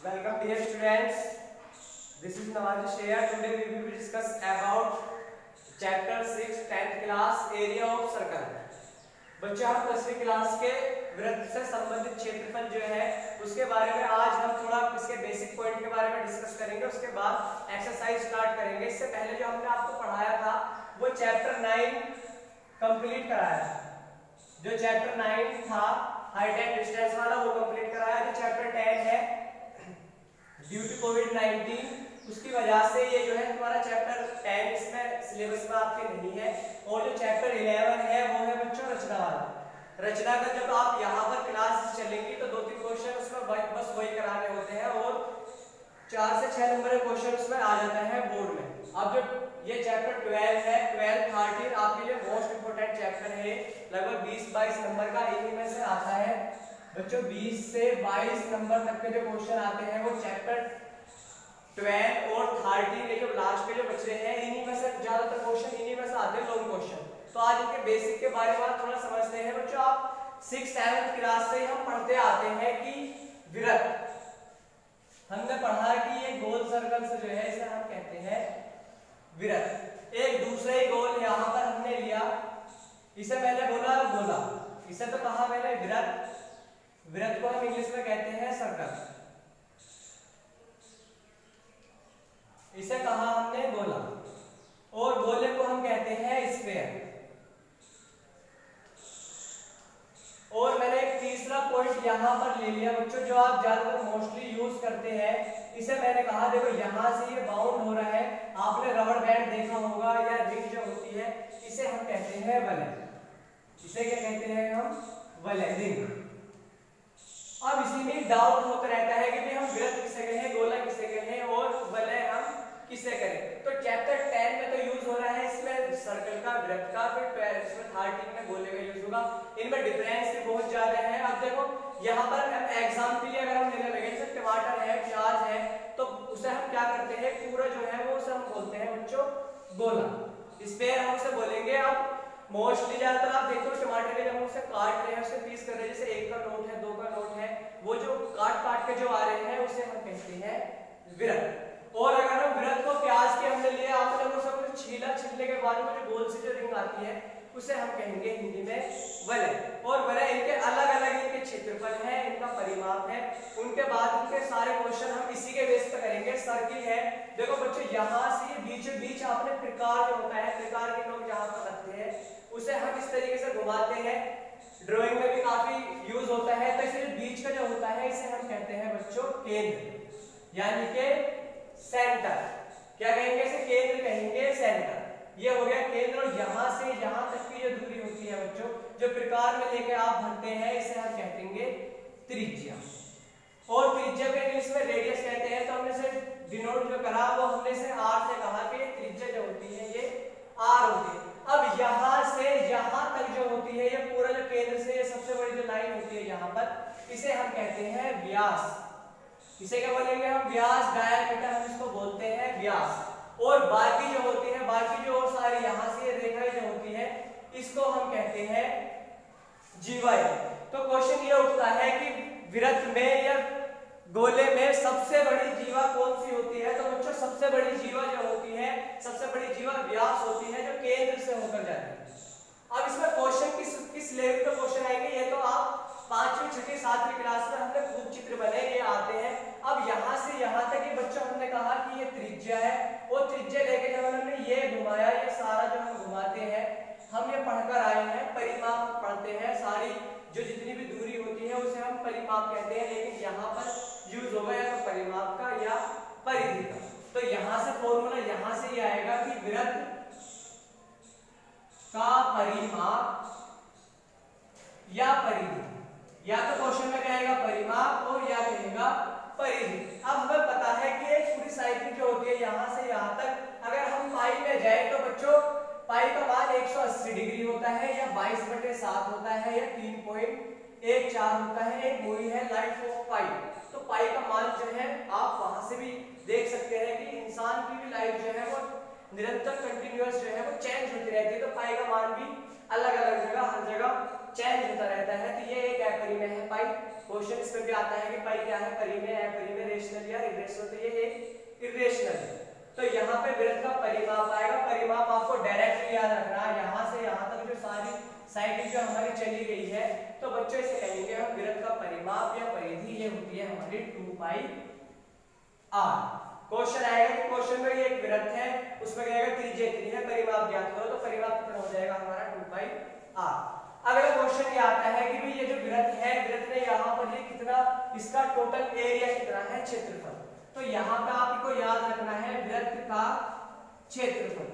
Welcome dear students. This is Nawaz Share. Today we will discuss about chapter 6 10th class area of circle. बच्चों हम 10वीं class के वृत्त से संबंधित क्षेत्रफल जो है उसके बारे में आज हम थोड़ा इसके बेसिक पॉइंट के बारे में डिस्कस करेंगे। उसके बाद एक्सरसाइज स्टार्ट करेंगे। इससे पहले जो हमने आपको पढ़ाया था वो चैप्टर 9 कंप्लीट कराया था। जो चैप्टर 9 था हाइट एंड डिस्टेंस वाला वो कंप्लीट कराया। जो चैप्टर 10 है ड्यू टू कोविड-19 उसकी वजह से ये जो है तुम्हारा चैप्टर 10 इसमें सिलेबस में आपके नहीं है। और जो चैप्टर 11 है वो है बच्चों रचना वाला। रचना का जब आप यहाँ पर क्लास चलेंगी तो 2-3 क्वेश्चन उसमें बस वही कराने होते हैं और 4 से 6 नंबर के क्वेश्चन उसमें आ जाता है बोर्ड में। अब जो ये चैप्टर 12 है 12 13 आपके लिए मोस्ट इंपोर्टेंट चैप्टर है। लगभग 20-22 नंबर का इन्हीं में से आता है बच्चों। 20 से 22 नंबर तक के जो क्वेश्चन आते हैं वो चैप्टर 12 और 13 के जो लास्ट के जो बच रहे हैं इन्हीं में से ज्यादातर क्वेश्चन इन्हीं में से आते हैं लॉन्ग क्वेश्चन। तो आज इनके बेसिक के बारे में थोड़ा समझते हैं बच्चों। आप 6-7 क्लास से हम पढ़ते आते हैं कि वृत्त हमने पढ़ा कि ये गोल सर्कल से जो है इसे हम कहते हैं वृत्त। एक दूसरे गोल यहाँ पर हमने लिया, इसे मैंने बोला गोला, इसे तो कहा मैंने वृत्त। वृत्त को हम इंग्लिश में कहते हैं सर्कल, इसे कहा हमने गोला। और गोले को हम कहते हैं स्फीयर। और मैंने एक तीसरा पॉइंट यहाँ पर ले लिया बच्चों जो आप ज्यादातर मोस्टली यूज करते हैं। इसे मैंने कहा देखो यहाँ से ये बाउंड हो रहा है, आपने रबड़ बैंड देखा होगा या रिंग जो होती है इसे हम कहते हैं वलय। इसे क्या कहते हैं हम? वलय, रिंग। अब इसी में डाउट होता रहता है कि भाई हम वृत्त किसे कहें, गोला किसे कहें और वलय हम किसे करें। तो चैप्टर 10 में तो यूज हो रहा है इसमें सर्कल का, वृत्त का, फिर इसमें 13 में गोले का यूज होगा। इनमें डिफरेंस भी बहुत ज्यादा है। अब देखो यहाँ पर हम एग्जाम के लिए अगर हम लेने लगे जैसे टमाटर है, प्याज है, तो उसे हम क्या करते हैं पूरा जो है वो उसे हम बोलते हैं बच्चों गोला। स्पेयर हम उसे बोलेंगे। अब मोस्टली ज्यादातर आप देखो टमाटर के जब हम उसे काट रहे हैं उसे पीस कर रहे हैं, जैसे 1 का नोट है 2 का नोट है, वो जो काट के जो आ रहे हैं उसे हम कहते हैं वृत्त। और अगर हम वृत्त को प्याज के हमने लिया, आपने वो सब कुछ छीलने के बाद में जो गोल से जो रिंग आती है उसे हम कहेंगे हिंदी में वलय। और वलय इनके अलग अलग इनके क्षेत्रफल है, इनका परिमाप है। उनके बाद इनके सारे क्वेश्चन हम इसी के बेस पर करेंगे। सर्किल है, देखो बच्चों यहाँ से बीचों बीच आपने प्रकार जो होता है, प्रकार के लोग जहाँ पर रखते हैं उसे हम इस तरीके से घुमाते हैं। ड्राइंग में भी काफी यूज होता है। तो इसलिए बीच का जो होता है इसे हम कहते हैं बच्चों केंद्र, यानी कि सेंटर। क्या कहेंगे इसे? केंद्र कहेंगे, सेंटर। ये हो गया केंद्र। और यहाँ से यहाँ तक की जो दूरी होती है बच्चों जो प्रकार में लेके आप भरते हैं इसे हम कहेंगे त्रिज्या। और त्रिज्या को इंग्लिश में रेडियस कहते हैं। तो हमने से डिनोट जो करा वो हमने से आर से कहा कि त्रिज्या जो होती है ये आर होती है। अब यहाँ से यहाँ तक जो होती है ये पूरा जो केंद्र से ये सबसे बड़ी जो लाइन होती है यहाँ पर इसे हम कहते हैं व्यास। इसे क्या बोलेंगे हम? व्यास, डायमीटर हम इसको बोलते हैं व्यास। और बाकी जो होती है, बाकी जो सारी यहाँ से रेखाएं जो होती है इसको हम कहते हैं जीवा। तो क्वेश्चन ये उठता है कि वृत्त में या गोले में सबसे बड़ी जीवा कौन सी होती है? तो बच्चों सबसे बड़ी जीवा जो होती है, सबसे बड़ी जीवा व्यास होती है जो केंद्र से होकर जाती है। अब इसमें क्वेश्चन किस लेवल पे क्वेश्चन आएंगे ये तो आप 5वीं 6वीं 7वीं क्लास में हमने खूब चित्र बने ये आते हैं। अब यहाँ से यहाँ तक ये बच्चों हमने कहा कि ये त्रिज्या है। और त्रिज्या लेके जब हमने ये घुमाया, ये सारा जो हम घुमाते हैं हम ये पढ़कर आए हैं। परिमाप पढ़ते हैं, सारी जो जितनी भी दूरी होती है उसे हम परिमाप कहते हैं। लेकिन यहाँ पर यूज होगा या तो परिमाप का या परिधि का। तो यहाँ से फॉर्मूला यहाँ से ये आएगा कि वृत्त का परिमाप या परिधि, या तो क्वेश्चन में कहेगा परिमाप और या कहेगा परिधि। अब हमें पता है कि एक पूरी साइकिल जो होती है यहाँ से यहाँ तक अगर हम पाई में जाए तो बच्चों पाई का मान 180 डिग्री होता है या 22/7 होता है या 3.14 होता है। एक वही है लाइफ ऑफ पाई। तो पाई का मान जो है आप वहां से भी देख सकते हैं कि इंसान की भी लाइफ जो है वो निरंतर कंटिन्यूअस जो है वो चेंज होती रहती है। तो पाई का मान भी अलग अलग जगह हर जगह चेंज होता रहता है। तो ये एक अपरिमेय है है पाई। क्वेश्चन इसमें भी आता है कि पाई क्या है, परिमेय है, परिमेय रेशनल या इरेशनल, तो ये एक इरेशनल है। तो यहाँ पे वृत्त का परिमाप आएगा। परिमाप आपको डायरेक्ट याद रखना है, यहाँ से यहाँ तक जो सारी साइड जो हमारी चली गई है, तो बच्चों इसे कहेंगे हम वृत्त का परिमाप या परिधि, ये होती है हमारी 2 पाई r। क्वेश्चन आएगा कि क्वेश्चन में ये एक वृत्त है, उसमें कहेगा त्रिज्या इतनी है, परिमाप ज्ञात करो, तो परिमाप कितना हो जाएगा हमारा 2 पाई r। अगला क्वेश्चन ये आता है कि भाई ये जो वृत्त है, वृत्त ने यहाँ पर ये कितना, इसका टोटल एरिया कितना है, क्षेत्रफल। तो यहाँ पे आपको याद रखना है वृत्त का क्षेत्रफल,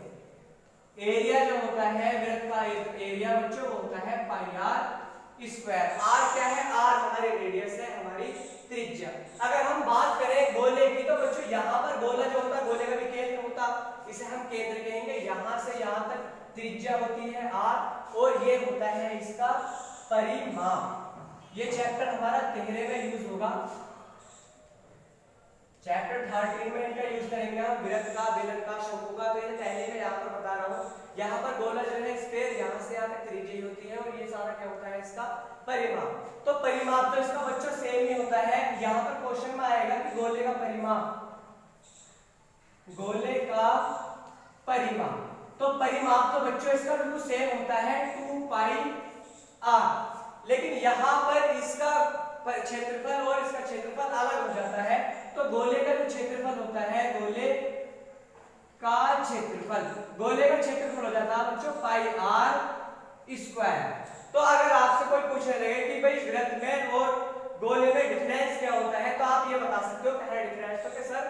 एरिया जो होता है वृत्त का एरिया बच्चों होता है पाई r स्क्वायर। r क्या है, r हमारे रेडियस है, हमारी त्रिज्या। अगर हम बात करें गोले की, तो बच्चों यहाँ पर गोला जो होता है, गोले का भी केंद्र होता, इसे हम केंद्र कहेंगे। यहाँ से यहाँ तक त्रिज्या होती है r, और ये होता है इसका परिमाप। ये चैप्टर हमारा 13 में यूज होगा, चैप्टर 13 में इनका यूज करेंगे हम, वृत्त का, बेलन का, शंकु का। तो ये पहले मैं यहाँ पर बता रहा हूँ, यहाँ पर गोला जो है स्फीयर, यहाँ से यहाँ तक त्रिज्या होती है, और ये सारा क्या होता है इसका परिमाप। तो परिमाप तो इसका बच्चों सेम ही होता है। यहाँ पर क्वेश्चन में आएगा कि गोले का परिमाप, गोले का परिमाप, तो परिमाप तो बच्चों इसका बिल्कुल सेम होता है 2 पाई r। लेकिन यहाँ पर इसका क्षेत्रफल और इसका क्षेत्रफल अलग हो जाता है। तो गोले का जो क्षेत्रफल होता है, गोले का क्षेत्रफल, गोले का क्षेत्रफल हो जाता है बच्चों पाई r स्क्वायर। तो अगर आपसे कोई पूछने लगे कि भाई वृत्त में और गोले में डिफरेंस क्या होता है, तो आप ये बता सकते हो पहला डिफरेंस तो कि सर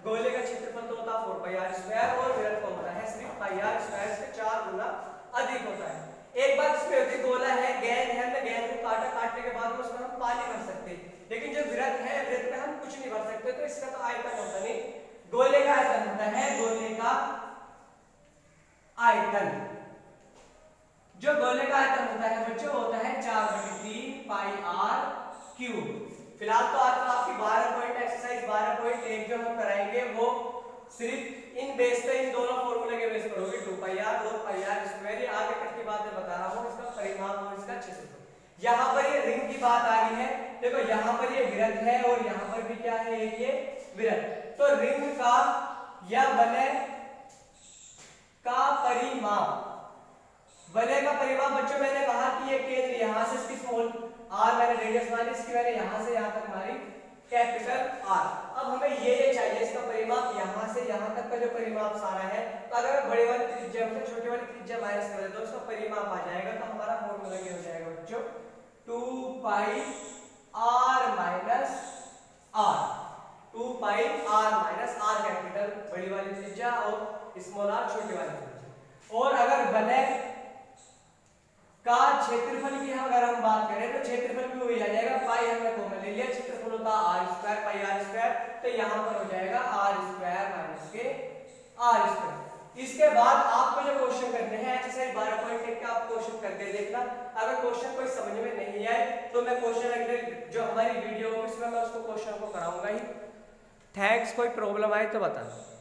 गोले का क्षेत्रफल तो होता है 4 पाई r स्क्वायर, और वृत्त का होता है सिर्फ पाई r स्क्वायर से 4 गुना अधिक होता है। एक बात इसमें होती है, गोला है, गेंद है, तो गेंद को काटने के बाद उसमें हम पानी भर सकते हैं, लेकिन जो वृत्त है, वृत्त में हम कुछ नहीं भर सकते, तो इसका तो आयतन होता नहीं, गोले का आयतन होता है, गोले का आयतन। जो गोले का आयतन होता है बच्चों होता है 4/3 पाई r क्यूब। फिलहाल तो आज आपकी 12 पॉइंट एक्सरसाइज 12.1 जो हम कराएंगे वो सिर्फ इन बेस पे, इन दोनों फॉर्मूले के बेस पर होगी, 2 पाई r और पाई r स्क्वायर। ये आगे तक की बात मैं बता रहा हूँ, इसका परिमाप और इसका क्षेत्रफल। यहाँ पर ये रिंग की बात आ रही है, देखो यहाँ पर ये वृत्त है और यहाँ पर भी क्या है, ये वृत्त। तो रिंग का या वलय का परिमाप, वलय का परिमाप बच्चों मैंने कहा कि ये केंद्र यहाँ से इसकी स्मॉल r मैंने रेडियस मानी, इसकी मैंने यहाँ से यहाँ तक मारी कैपिटल R। अब हमें ये चाहिए इसका परिमाप, यहाँ से यहाँ तक का जो परिमाप सारा है। तो अगर मैं बड़े वाली त्रिज्या में छोटी वाली त्रिज्या माइनस कर देता हूँ, उसका परिमाप आ जाएगा। तो हमारा फॉर्मूला क्या हो जाएगा बच्चों, 2 पाई r माइनस r, 2 पाई r माइनस r कैपिटल बड़ी वाली त्रिज्या और स्मॉल r छोटी वाली त्रिज्या। और अगर वलय का क्षेत्रफल की अगर हम बात करें, तो क्षेत्रफल भी वही आ जाएगा, पाई हमने कॉमन ले लिया, क्षेत्रफल होता r square pi r square, तो यहाँ पर हो जाएगा r स्क्वायर माइनस के r स्क्वायर। इसके बाद आपको जो क्वेश्चन करने हैं एक्सरसाइज 12.1 का आप क्वेश्चन करके देखना। अगर क्वेश्चन कोई समझ में नहीं आए तो मैं क्वेश्चन अगले जो हमारी वीडियो उसमें मैं उसको क्वेश्चन को कराऊंगा ही। थैंक्स, कोई प्रॉब्लम आए तो बताना।